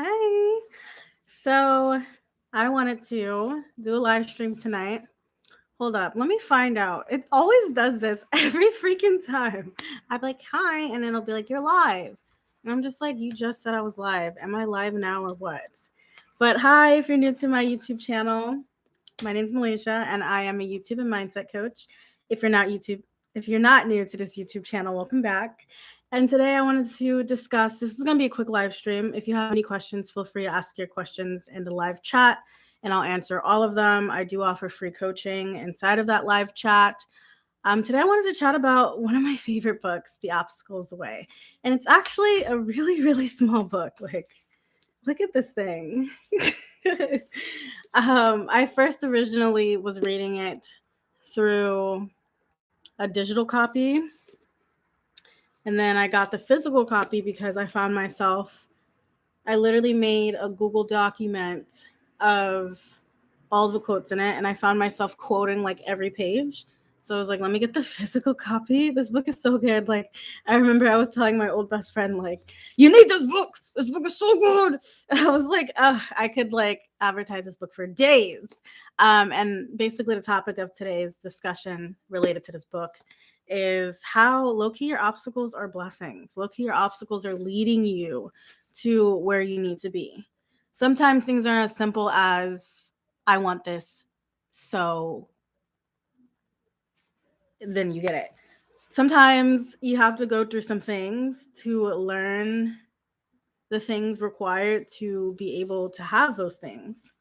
Hi. So I wanted to do a live stream tonight. Hold up. Let me find out. It always does this every freaking time. I'm like, hi, and it'll be like, you're live. And I'm just like, you just said I was live. Am I live now or what? But hi, if you're new to my YouTube channel, my name's Malaysia, and I am a YouTube and mindset coach. If you're not new to this YouTube channel, welcome back. And today I wanted to discuss, this is going to be a quick live stream. If you have any questions, feel free to ask your questions in the live chat and I'll answer all of them. I do offer free coaching inside of that live chat. Today I wanted to chat about one of my favorite books, The Obstacle Is the Way. And it's actually a really, really small book. Like, look at this thing. I first originally was reading it through a digital copy. And then I got the physical copy because I found myself, I literally made a Google document of all the quotes in it. And I found myself quoting like every page. So I was like, let me get the physical copy. This book is so good. Like, I remember I was telling my old best friend, like, you need this book. This book is so good. And I was like, I could like advertise this book for days. And basically the topic of today's discussion related to this book is how low-key your obstacles are blessings. Low-key your obstacles are leading you to where you need to be. Sometimes things aren't as simple as, I want this, so then you get it. Sometimes you have to go through some things to learn the things required to be able to have those things.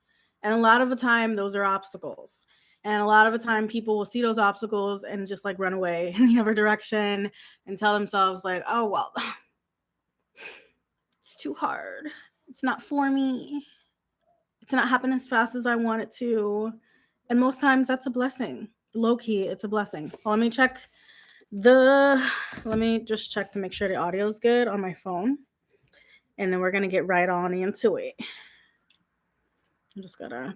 And a lot of the time, those are obstacles. And a lot of the time, people will see those obstacles and just like run away in the other direction and tell themselves, like, oh, well, it's too hard. It's not for me. It's not happening as fast as I want it to. And most times, that's a blessing. Low key, it's a blessing. Well, let me just check to make sure the audio is good on my phone. And then we're going to get right on into it. I'm just gotta.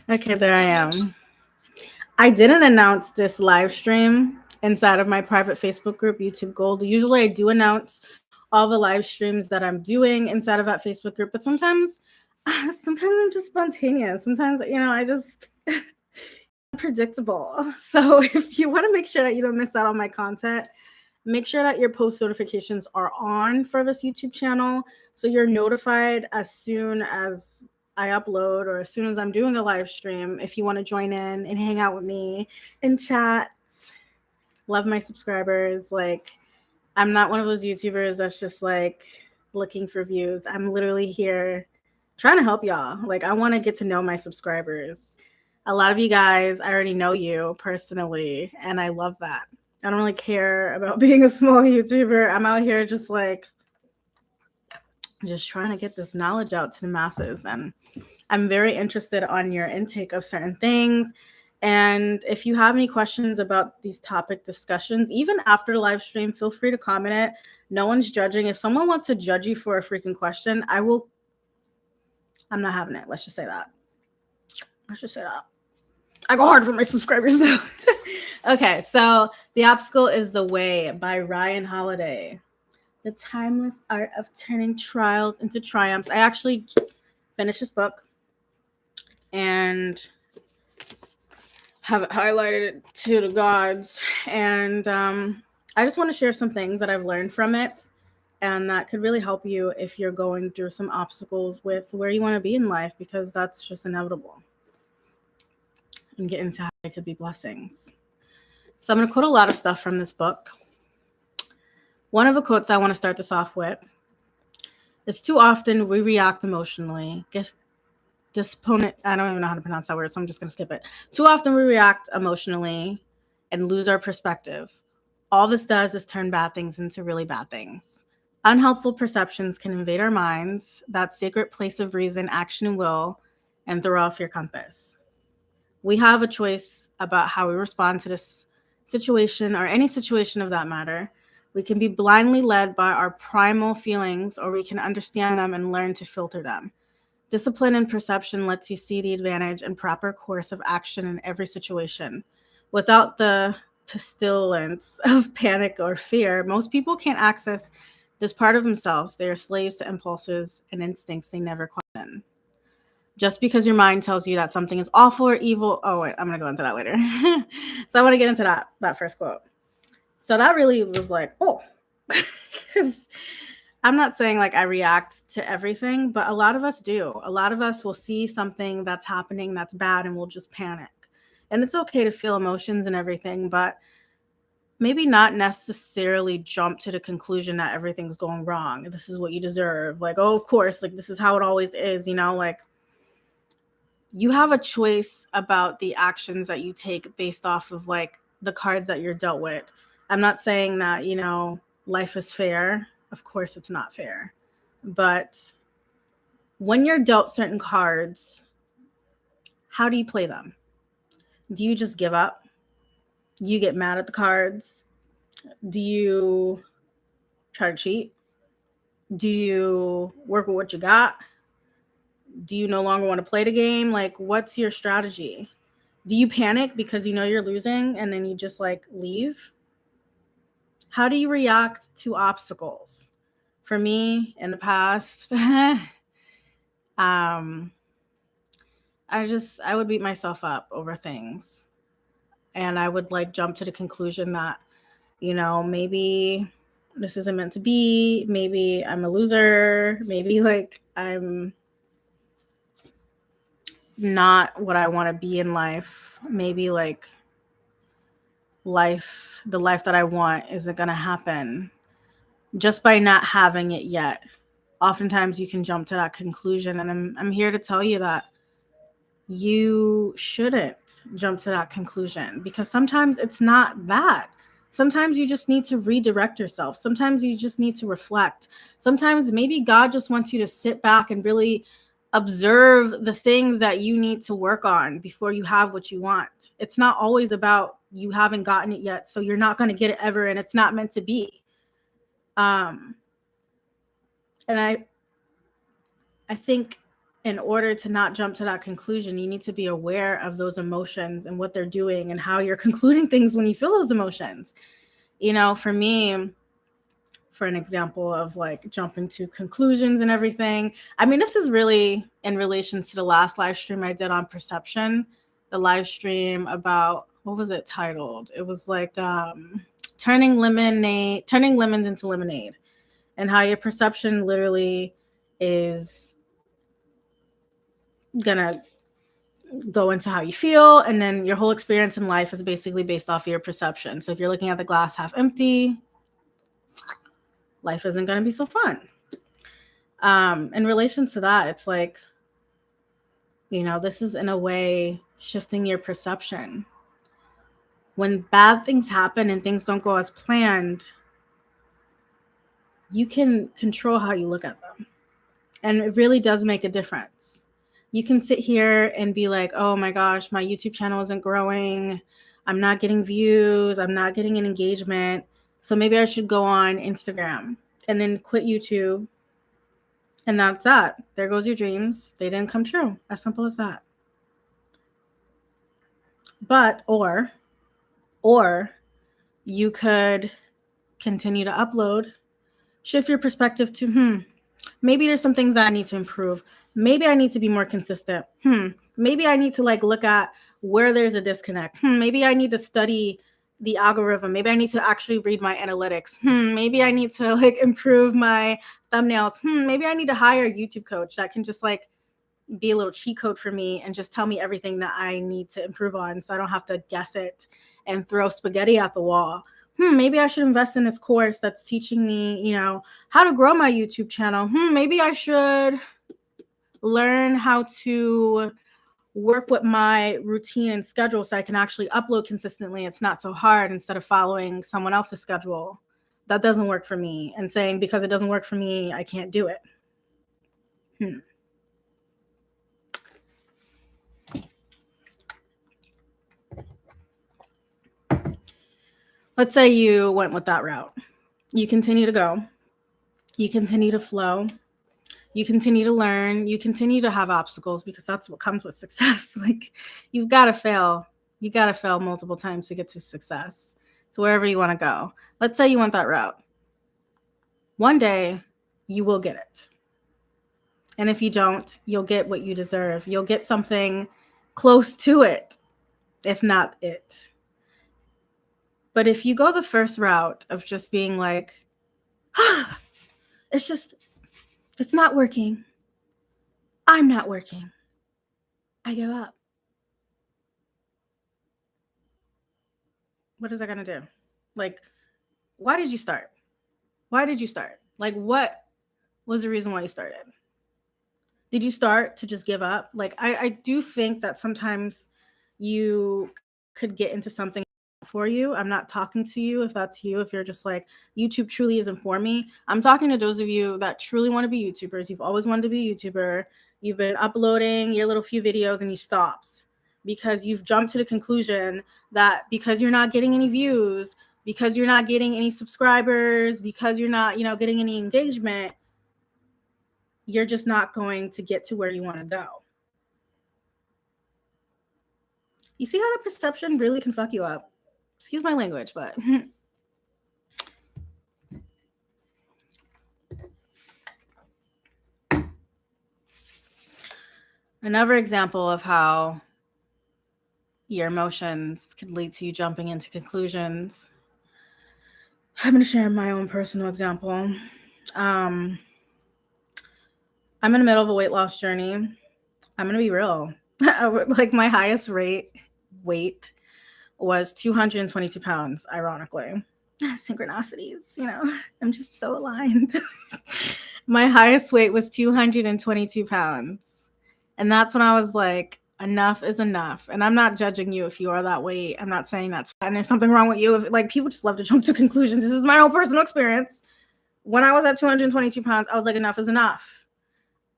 Okay, there I am. I didn't announce this live stream inside of my private Facebook group, YouTube Gold. Usually I do announce all the live streams that I'm doing inside of that Facebook group, but sometimes I'm just spontaneous. Sometimes, I just unpredictable. So if you want to make sure that you don't miss out on my content, make sure that your post notifications are on for this YouTube channel so you're notified as soon as I upload or as soon as I'm doing a live stream. If you want to join in and hang out with me and chat, love my subscribers. Like, I'm not one of those YouTubers that's just like looking for views. I'm literally here trying to help y'all. Like, I want to get to know my subscribers. A lot of you guys, I already know you personally, and I love that. I don't really care about being a small YouTuber. I'm out here just trying to get this knowledge out to the masses. And I'm very interested on your intake of certain things. And if you have any questions about these topic discussions, even after the live stream, feel free to comment it. No one's judging. If someone wants to judge you for a freaking question, I'm not having it. Let's just say that. I go hard for my subscribers though. Okay, so The Obstacle Is the Way by Ryan Holiday. The timeless art of turning trials into triumphs. I actually finished this book and have it highlighted it to the gods. And I just want to share some things that I've learned from it and that could really help you if you're going through some obstacles with where you want to be in life, because that's just inevitable. And get into how it could be blessings. So I'm going to quote a lot of stuff from this book. One of the quotes I want to start this off with is, too often we react emotionally. I don't even know how to pronounce that word, so I'm just going to skip it. Too often we react emotionally and lose our perspective. All this does is turn bad things into really bad things. Unhelpful perceptions can invade our minds, that sacred place of reason, action, and will, and throw off your compass. We have a choice about how we respond to this situation or any situation of that matter. We can be blindly led by our primal feelings, or we can understand them and learn to filter them. Discipline and perception lets you see the advantage and proper course of action in every situation. Without the pestilence of panic or fear, most people can't access this part of themselves. They are slaves to impulses and instincts they never question. Just because your mind tells you that something is awful or evil. Oh, wait, I'm going to go into that later. So I want to get into that first quote. So that really was like, oh, I'm not saying like I react to everything, but a lot of us do. A lot of us will see something that's happening that's bad and we'll just panic. And it's okay to feel emotions and everything, but maybe not necessarily jump to the conclusion that everything's going wrong. This is what you deserve. Like, oh, of course, like this is how it always is, you know, like you have a choice about the actions that you take based off of like the cards that you're dealt with. I'm not saying that, you know, life is fair. Of course it's not fair. But when you're dealt certain cards, how do you play them? Do you just give up? Do you get mad at the cards? Do you try to cheat? Do you work with what you got? Do you no longer want to play the game? Like, what's your strategy? Do you panic because you know you're losing and then you just like leave? How do you react to obstacles? For me, in the past, I would beat myself up over things. And I would like jump to the conclusion that, you know, maybe this isn't meant to be. Maybe I'm a loser. Maybe like I'm not what I want to be in life. Maybe like the life that I want isn't going to happen just by not having it yet. Oftentimes you can jump to that conclusion, and I'm here to tell you that you shouldn't jump to that conclusion, because sometimes it's not that. Sometimes you just need to redirect yourself. Sometimes you just need to reflect. Sometimes maybe God just wants you to sit back and really observe the things that you need to work on before you have what you want. It's not always about you haven't gotten it yet, so you're not going to get it ever, and it's not meant to be. And I think in order to not jump to that conclusion, you need to be aware of those emotions and what they're doing and how you're concluding things when you feel those emotions. You know, for me, for an example of like jumping to conclusions and everything, I mean, this is really in relation to the last live stream I did on perception, the live stream about, what was it titled? It was like turning lemons into lemonade, and how your perception literally is gonna go into how you feel, and then your whole experience in life is basically based off of your perception. So if you're looking at the glass half empty, life isn't going to be so fun. In relation to that, it's like, you know, this is in a way shifting your perception. When bad things happen and things don't go as planned, you can control how you look at them. And it really does make a difference. You can sit here and be like, oh my gosh, my YouTube channel isn't growing. I'm not getting views. I'm not getting an engagement. So maybe I should go on Instagram and then quit YouTube. And that's that. There goes your dreams. They didn't come true. As simple as that. But, or you could continue to upload, shift your perspective to, maybe there's some things that I need to improve. Maybe I need to be more consistent. Maybe I need to like look at where there's a disconnect. Maybe I need to study the algorithm. Maybe I need to actually read my analytics. Maybe I need to like improve my thumbnails. Maybe I need to hire a YouTube coach that can just like be a little cheat code for me and just tell me everything that I need to improve on, so I don't have to guess it and throw spaghetti at the wall. Maybe I should invest in this course that's teaching me, you know, how to grow my YouTube channel. Maybe I should learn how to work with my routine and schedule so I can actually upload consistently. It's not so hard, instead of following someone else's schedule that doesn't work for me and saying because it doesn't work for me, I can't do it. Let's say you went with that route. You continue to go. You continue to flow. You continue to learn, you continue to have obstacles because that's what comes with success. Like, you've got to fail. You got to fail multiple times to get to success. So wherever you want to go, let's say you want that route. One day you will get it. And if you don't, you'll get what you deserve. You'll get something close to it, if not it. But if you go the first route of just being like, it's not working. I'm not working. I give up. What is that going to do? Like, why did you start? Why did you start? Like, what was the reason why you started? Did you start to just give up? Like, I do think that sometimes you could get into something for you. I'm not talking to you if that's you, if you're just like, YouTube truly isn't for me. I'm talking to those of you that truly want to be YouTubers. You've always wanted to be a YouTuber. You've been uploading your little few videos and you stopped because you've jumped to the conclusion that because you're not getting any views, because you're not getting any subscribers, because you're not, getting any engagement, you're just not going to get to where you want to go. You see how the perception really can fuck you up? Excuse my language, but another example of how your emotions could lead to you jumping into conclusions. I'm going to share my own personal example. I'm in the middle of a weight loss journey. I'm going to be real. Like, my highest weight was 222 pounds, ironically. Synchronicities, I'm just so aligned. My highest weight was 222 pounds. And that's when I was like, enough is enough. And I'm not judging you if you are that weight. I'm not saying that's fine. There's something wrong with you. Like, people just love to jump to conclusions. This is my own personal experience. When I was at 222 pounds, I was like, enough is enough.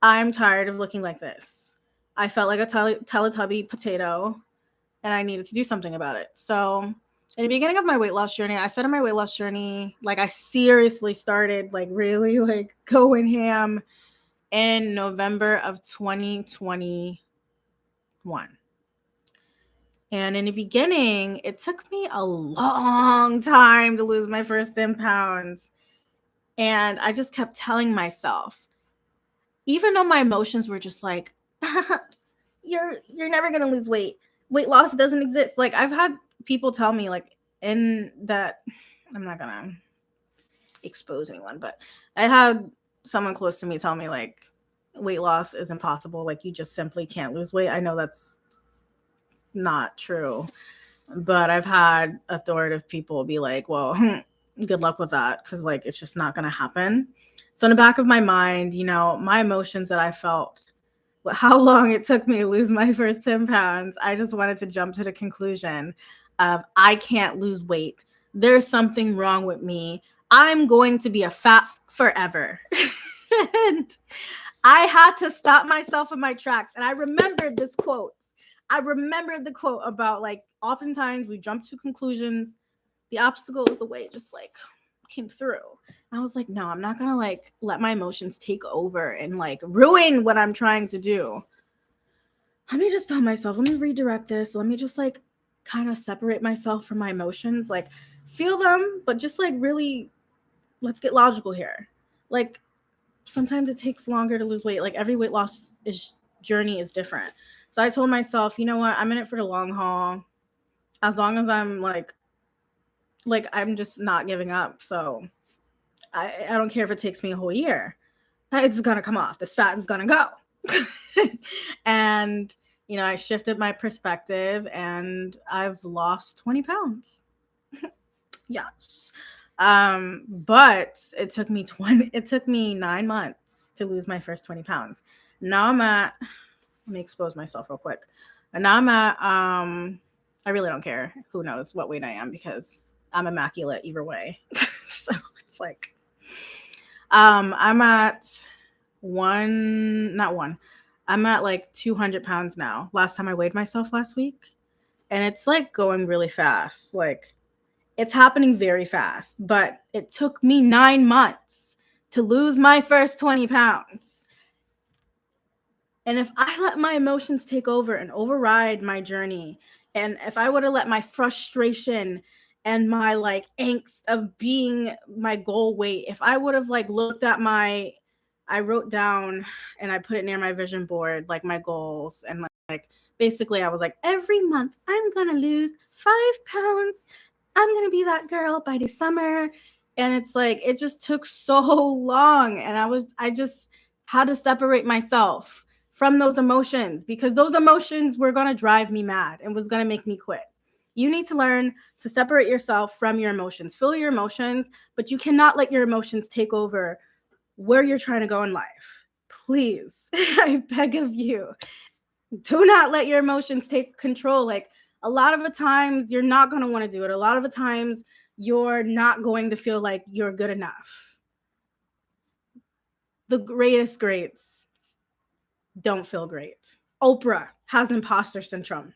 I'm tired of looking like this. I felt like a Teletubby potato, and I needed to do something about it. So in the beginning of my weight loss journey, I said in my weight loss journey, like, I seriously started like really like going ham in November of 2021. And in the beginning, it took me a long time to lose my first 10 pounds. And I just kept telling myself, even though my emotions were just like, you're never going to lose weight. Weight loss doesn't exist. Like, I've had people tell me, like, in that, I'm not going to expose anyone, but I had someone close to me tell me, like, weight loss is impossible. Like, you just simply can't lose weight. I know that's not true, but I've had authoritative people be like, well, good luck with that, because like, it's just not going to happen. So in the back of my mind, my emotions that I felt, how long it took me to lose my first 10 pounds, I just wanted to jump to the conclusion of, I can't lose weight. There's something wrong with me. I'm going to be a fat forever. And I had to stop myself in my tracks. And I remembered this quote. I remembered the quote about, like, oftentimes we jump to conclusions. The obstacle is the way it just like came through. And I was like, no, I'm not going to like let my emotions take over and like ruin what I'm trying to do. Let me just tell myself, let me redirect this. Let me just like kind of separate myself from my emotions, like feel them, but just like really, let's get logical here. Like, sometimes it takes longer to lose weight. Like, every weight loss journey is different. So I told myself, you know what? I'm in it for the long haul. As long as I'm like I'm just not giving up. So I don't care if it takes me a whole year. It's going to come off. This fat is going to go. And, I shifted my perspective and I've lost 20 pounds. Yes. But it took me 9 months to lose my first 20 pounds. Now let me expose myself real quick. And now I'm at, I really don't care who knows what weight I am, because I'm immaculate either way. So it's like, I'm at I'm at like 200 pounds now. Last time I weighed myself last week, and it's like going really fast. Like, it's happening very fast, but it took me 9 months to lose my first 20 pounds. And if I let my emotions take over and override my journey, and if I would have let my frustration and my like angst of being my goal weight, if I would have like looked at I wrote down and I put it near my vision board, like my goals, and like basically I was like, every month I'm gonna lose 5 pounds. I'm gonna be that girl by December. And it's like it just took so long. And I just had to separate myself from those emotions, because those emotions were gonna drive me mad and was gonna make me quit. You need to learn to separate yourself from your emotions. Feel your emotions, but you cannot let your emotions take over where you're trying to go in life. Please, I beg of you, do not let your emotions take control. Like a lot of the times you're not going to want to do it. A lot of the times you're not going to feel like you're good enough. The greatest greats don't feel great. Oprah has imposter syndrome.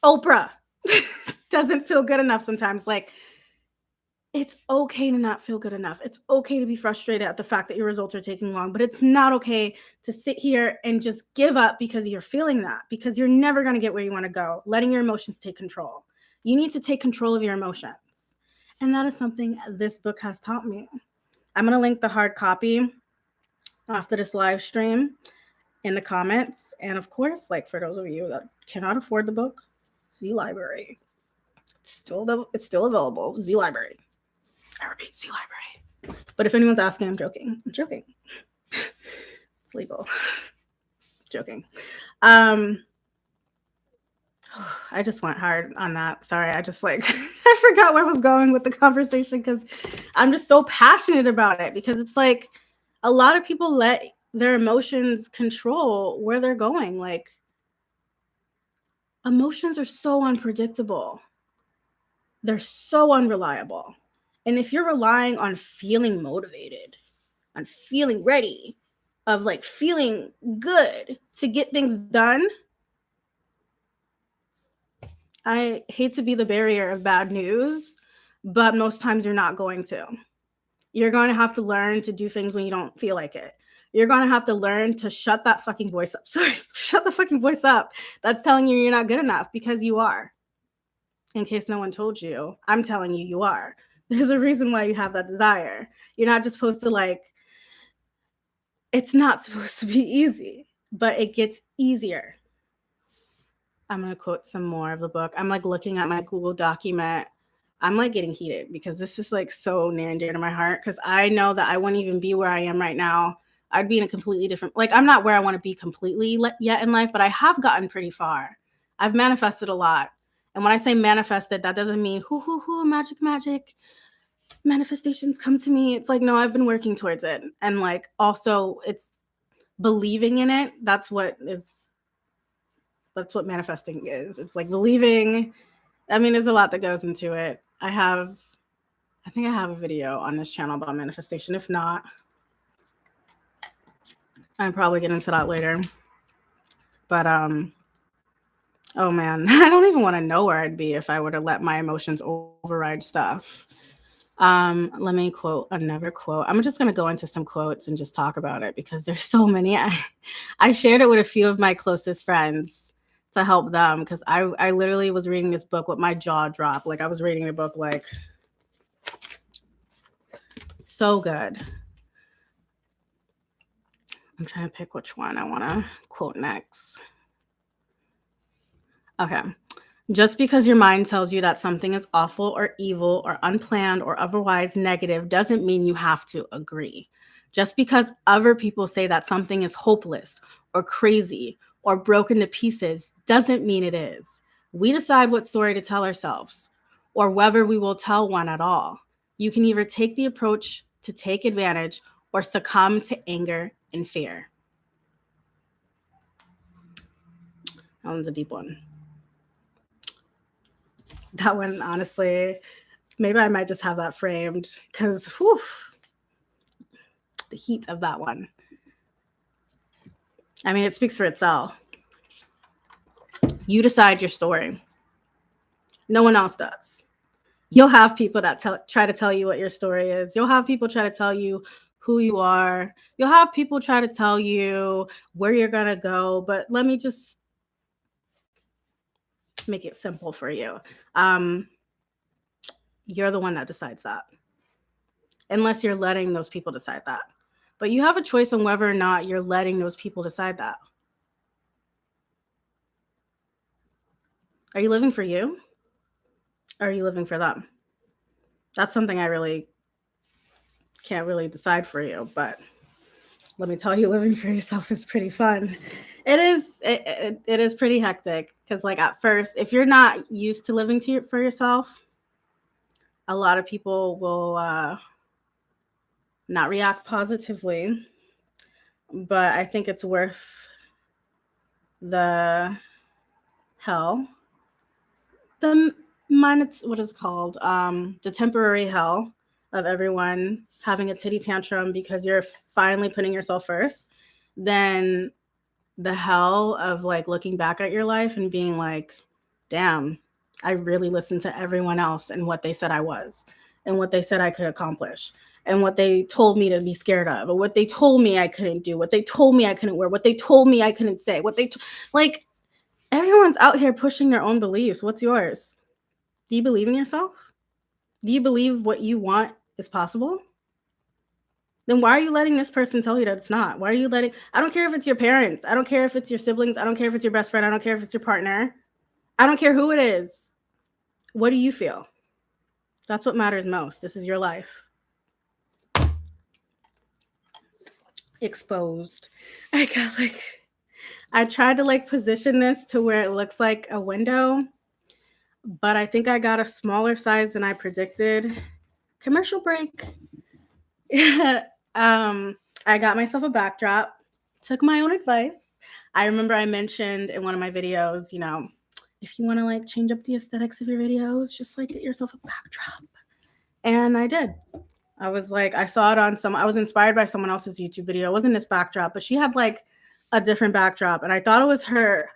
Oprah doesn't feel good enough sometimes. Like, it's okay to not feel good enough. It's okay to be frustrated at the fact that your results are taking long, but it's not okay to sit here and just give up because you're feeling that, because you're never going to get where you want to go, letting your emotions take control. You need to take control of your emotions. And that is something this book has taught me. I'm going to link the hard copy after this live stream in the comments. And of course, like for those of you that cannot afford the book, ZLibrary. It's still available. ZLibrary. I repeat, 𝐓𝐤𝐤. But if anyone's asking, I'm joking. I'm joking. It's legal. Joking. I just went hard on that. Sorry. I just like, I forgot where I was going with the conversation because I'm just so passionate about it, because it's like a lot of people let their emotions control where they're going. Like, emotions are so unpredictable. They're so unreliable. And if you're relying on feeling motivated, on feeling ready, of like feeling good to get things done, I hate to be the barrier of bad news, but most times you're not going to. You're going to have to learn to do things when you don't feel like it. You're going to have to learn to shut that fucking voice up. Sorry, shut the fucking voice up. That's telling you you're not good enough, because you are. In case no one told you, I'm telling you, you are. There's a reason why you have that desire. You're not just supposed to like, it's not supposed to be easy, but it gets easier. I'm going to quote some more of the book. I'm like looking at my Google document. I'm like getting heated because this is like so near and dear to my heart, because I know that I wouldn't even be where I am right now. I'd be in a completely different, like I'm not where I want to be completely yet in life, but I have gotten pretty far. I've manifested a lot. And when I say manifested, that doesn't mean magic, manifestations come to me. It's like, no, I've been working towards it. And like, also it's believing in it. That's what manifesting is. It's like believing. I mean, there's a lot that goes into it. I think I have a video on this channel about manifestation. If not, I'll probably get into that later. But, oh man, I don't even want to know where I'd be if I were to let my emotions override stuff. Let me quote another quote. I'm just going to go into some quotes and just talk about it, because there's so many. I shared it with a few of my closest friends to help them, because I literally was reading this book with my jaw dropped. Like I was reading the book like so good. I'm trying to pick which one I want to quote next. Okay. Just because your mind tells you that something is awful or evil or unplanned or otherwise negative doesn't mean you have to agree. Just because other people say that something is hopeless or crazy or broken to pieces doesn't mean it is. We decide what story to tell ourselves, or whether we will tell one at all. You can either take the approach to take advantage or succumb to anger and fear. That one's a deep one. That one, honestly, maybe I might just have that framed, because the heat of that one. I mean, it speaks for itself. You decide your story. No one else does. You'll have people that try to tell you what your story is. You'll have people try to tell you who you are. You'll have people try to tell you where you're going to go, but let me just make it simple for you. You're the one that decides that, unless you're letting those people decide that. But you have a choice on whether or not you're letting those people decide that. Are you living for you? Or are you living for them? That's something I really can't really decide for you, but let me tell you, living for yourself is pretty fun. It is pretty hectic, because like at first, if you're not used to living for yourself, a lot of people will not react positively, but I think it's worth the hell. What is called the temporary hell of everyone having a titty tantrum because you're finally putting yourself first, then the hell of like looking back at your life and being like, damn, I really listened to everyone else and what they said I was and what they said I could accomplish and what they told me to be scared of, or what they told me I couldn't do, what they told me I couldn't wear, what they told me I couldn't say, like everyone's out here pushing their own beliefs. What's yours? Do you believe in yourself? Do you believe what you want is possible? Then why are you letting this person tell you that it's not? Why are you letting, I don't care if it's your parents. I don't care if it's your siblings. I don't care if it's your best friend. I don't care if it's your partner. I don't care who it is. What do you feel? That's what matters most. This is your life. Exposed. I tried to position this to where it looks like a window, but I think I got a smaller size than I predicted. Commercial break. I got myself a backdrop, took my own advice. I remember I mentioned in one of my videos, if you want to change up the aesthetics of your videos, just get yourself a backdrop. And I did. I was I saw it on I was inspired by someone else's YouTube video. It wasn't this backdrop, but she had a different backdrop. And I thought it was her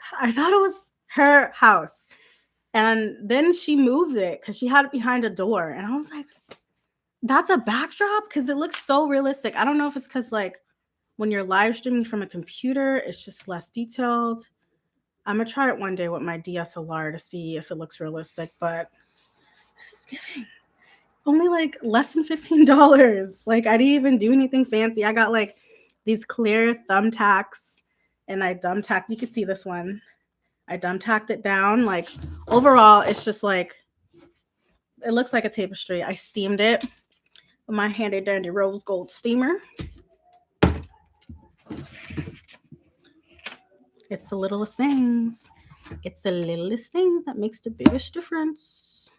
house. And then she moved it because she had it behind a door. And I was like, that's a backdrop? Because it looks so realistic. I don't know if it's because when you're live streaming from a computer, it's just less detailed. I'm going to try it one day with my DSLR to see if it looks realistic. But this is giving. Only less than $15. I didn't even do anything fancy. I got these clear thumbtacks and I thumbtacked. You could see this one. I thumbtacked it down. Overall, it's just it looks like a tapestry. I steamed it with my handy dandy rose gold steamer. It's the littlest things. It's the littlest things that makes the biggest difference.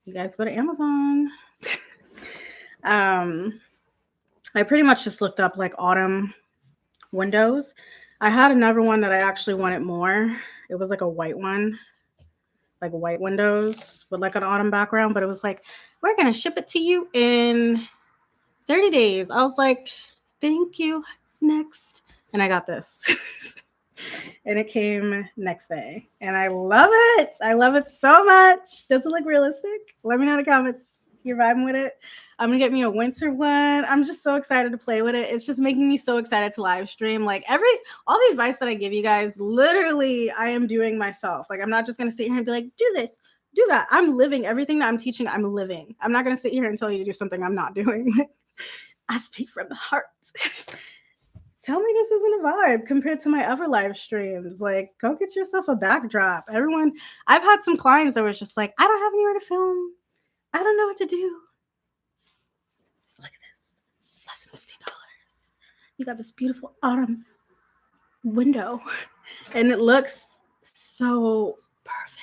You guys go to Amazon. I pretty much just looked up autumn windows. I had another one that I actually wanted more. It was a white one, white windows with an autumn background, but it was we're going to ship it to you in 30 days. I was like, thank you. Next. And I got this. And it came next day. And I love it. I love it so much. Does it look realistic? Let me know in the comments. You're vibing with it. I'm going to get me a winter one. I'm just so excited to play with it. It's just making me so excited to live stream. All the advice that I give you guys, literally, I am doing myself. I'm not just going to sit here and be like, do this, do that. I'm living everything that I'm teaching. I'm living. I'm not going to sit here and tell you to do something I'm not doing. I speak from the heart. Tell me this isn't a vibe compared to my other live streams. Go get yourself a backdrop. I've had some clients that was just I don't have anywhere to film. I don't know what to do. Look at this. Less than $15. You got this beautiful autumn window. And it looks so perfect.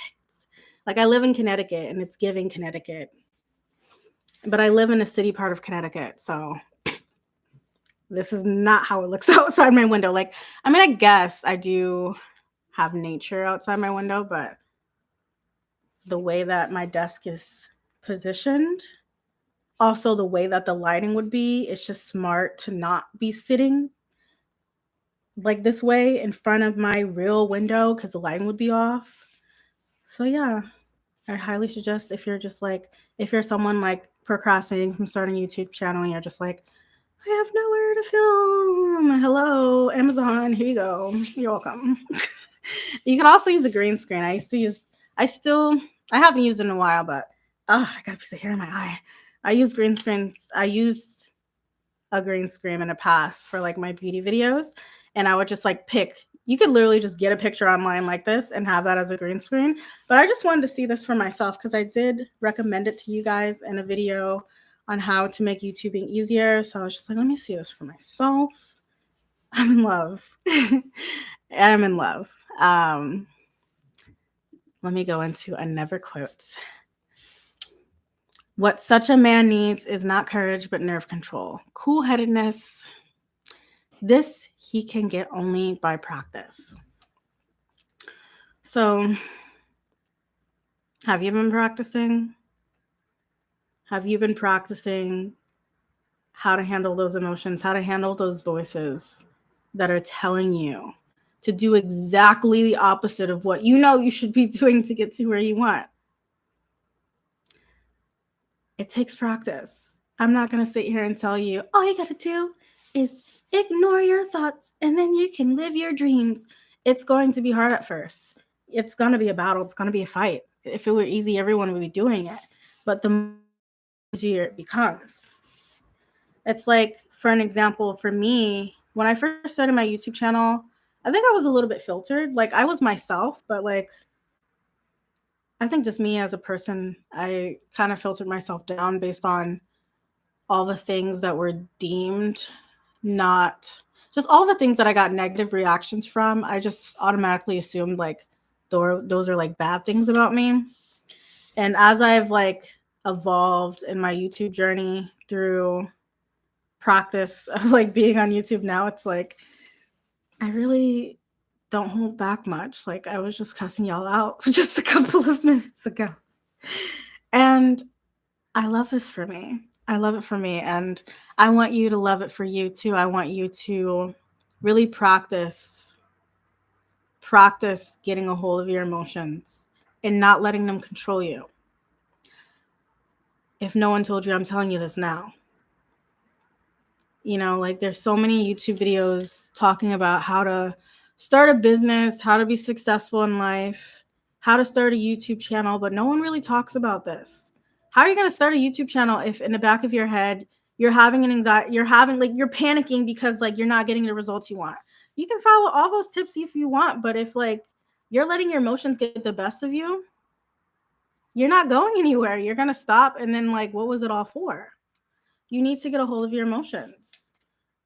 I live in Connecticut and it's giving Connecticut. But I live in a city part of Connecticut, so this is not how it looks outside my window. I guess I do have nature outside my window, but the way that my desk is positioned, also the way that the lighting would be, it's just smart to not be sitting this way in front of my real window because the lighting would be off. So yeah, I highly suggest if you're just if you're someone procrastinating from starting a YouTube channel and you're just I have nowhere to film. Hello, Amazon. Here you go. You're welcome. You can also use a green screen. I haven't used it in a while, but I got a piece of hair in my eye. I use green screens. I used a green screen in the past for like my beauty videos, and I would just like pick. You could literally just get a picture online like this and have that as a green screen. But I just wanted to see this for myself because I did recommend it to you guys in a video on how to make YouTubing easier. So I was just like, let me see this for myself. I'm in love. I'm in love. Let me go into another quote. What such a man needs is not courage, but nerve control. Cool-headedness. This he can get only by practice. So, have you been practicing? Have you been practicing how to handle those emotions, how to handle those voices that are telling you to do exactly the opposite of what you know you should be doing to get to where you want? It takes practice. I'm not going to sit here and tell you, all you got to do is ignore your thoughts and then you can live your dreams. It's going to be hard at first. It's going to be a battle. It's going to be a fight. If it were easy, everyone would be doing it. But the easier it becomes. It's like, for an example, for me, when I first started my YouTube channel, I think I was a little bit filtered. Like, I was myself, but like, I think just me as a person, I kind of filtered myself down based on all the things that were deemed not just all the things that I got negative reactions from. I just automatically assumed like those are like bad things about me. And as I've like evolved in my YouTube journey through practice of like being on YouTube now, it's like I really don't hold back much. Like I was just cussing y'all out just a couple of minutes ago. And I love this for me. I love it for me. And I want you to love it for you too. I want you to really practice getting a hold of your emotions and not letting them control you. If no one told you, I'm telling you this now. You know, like there's so many YouTube videos talking about how to start a business, how to be successful in life, how to start a YouTube channel, but no one really talks about this. How are you going to start a YouTube channel if in the back of your head you're having an anxiety, you're panicking because like you're not getting the results you want? You can follow all those tips if you want, but if like you're letting your emotions get the best of you, you're not going anywhere. You're going to stop and then like what was it all for? You need to get a hold of your emotions.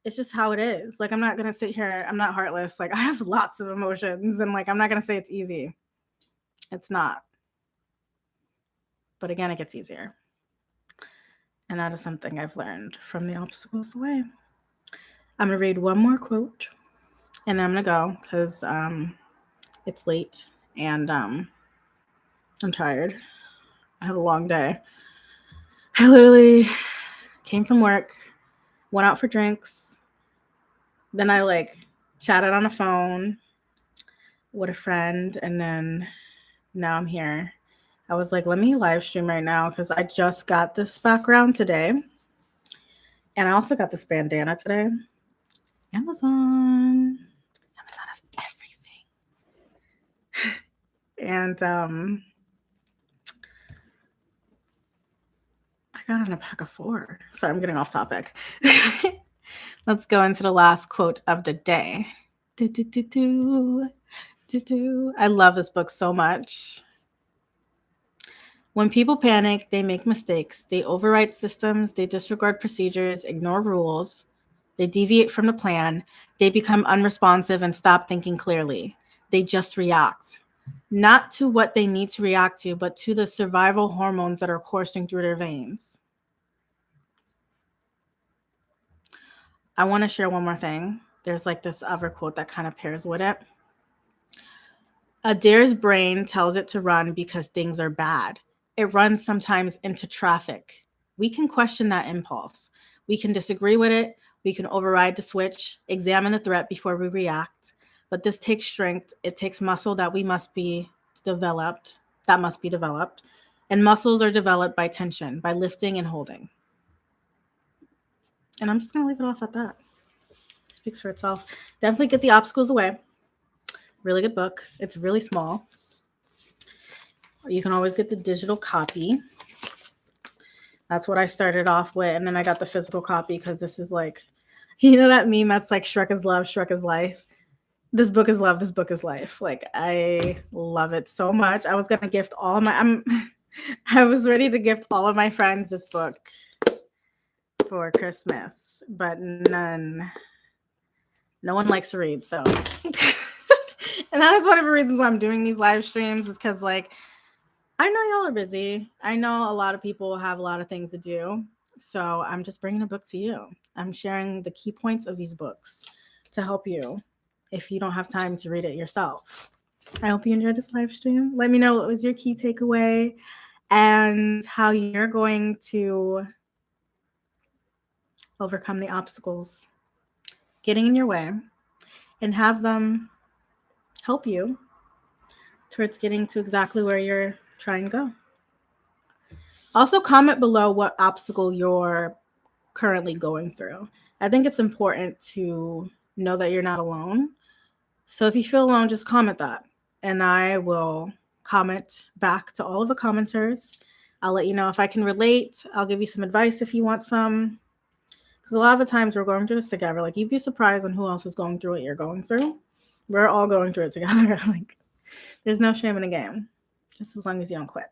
It's just how it is. Like, I'm not going to sit here. I'm not heartless. Like, I have lots of emotions and like, I'm not going to say it's easy. It's not. But again, it gets easier. And that is something I've learned from the obstacle is the way. I'm going to read one more quote and I'm going to go because it's late and I'm tired. I had a long day. I literally came from work, went out for drinks. Then I like chatted on a phone with a friend, and then now I'm here. I was like, let me live stream right now because I just got this background today. And I also got this bandana today. Amazon has everything. And I got on a pack of 4. Sorry, I'm getting off topic. Let's go into the last quote of the day. I love this book so much. When people panic, they make mistakes. They overwrite systems. They disregard procedures, ignore rules. They deviate from the plan. They become unresponsive and stop thinking clearly. They just react. Not to what they need to react to, but to the survival hormones that are coursing through their veins. I want to share one more thing. There's like this other quote that kind of pairs with it. A deer's brain tells it to run because things are bad. It runs sometimes into traffic. We can question that impulse. We can disagree with it. We can override the switch, examine the threat before we react. But this takes strength. It takes muscle that must be developed. And muscles are developed by tension, by lifting and holding. And I'm just going to leave it off at that. It speaks for itself. Definitely get the obstacles away. Really good book. It's really small. You can always get the digital copy. That's what I started off with. And then I got the physical copy because this is like, you know that meme that's like Shrek is love, Shrek is life. This book is love, this book is life. Like, I love it so much. I was going to gift all of my, I was ready to gift all of my friends this book for Christmas, but no one likes to read. So, and that is one of the reasons why I'm doing these live streams, is because, like, I know y'all are busy. I know a lot of people have a lot of things to do. So I'm just bringing a book to you. I'm sharing the key points of these books to help you if you don't have time to read it yourself. I hope you enjoyed this live stream. Let me know what was your key takeaway and how you're going to overcome the obstacles getting in your way and have them help you towards getting to exactly where you're trying to go. Also, comment below what obstacle you're currently going through. I think it's important to know that you're not alone. So if you feel alone, just comment that, and I will comment back to all of the commenters. I'll let you know if I can relate. I'll give you some advice if you want some. Because a lot of the times we're going through this together. Like, you'd be surprised on who else is going through what you're going through. We're all going through it together. Like, there's no shame in the game, just as long as you don't quit.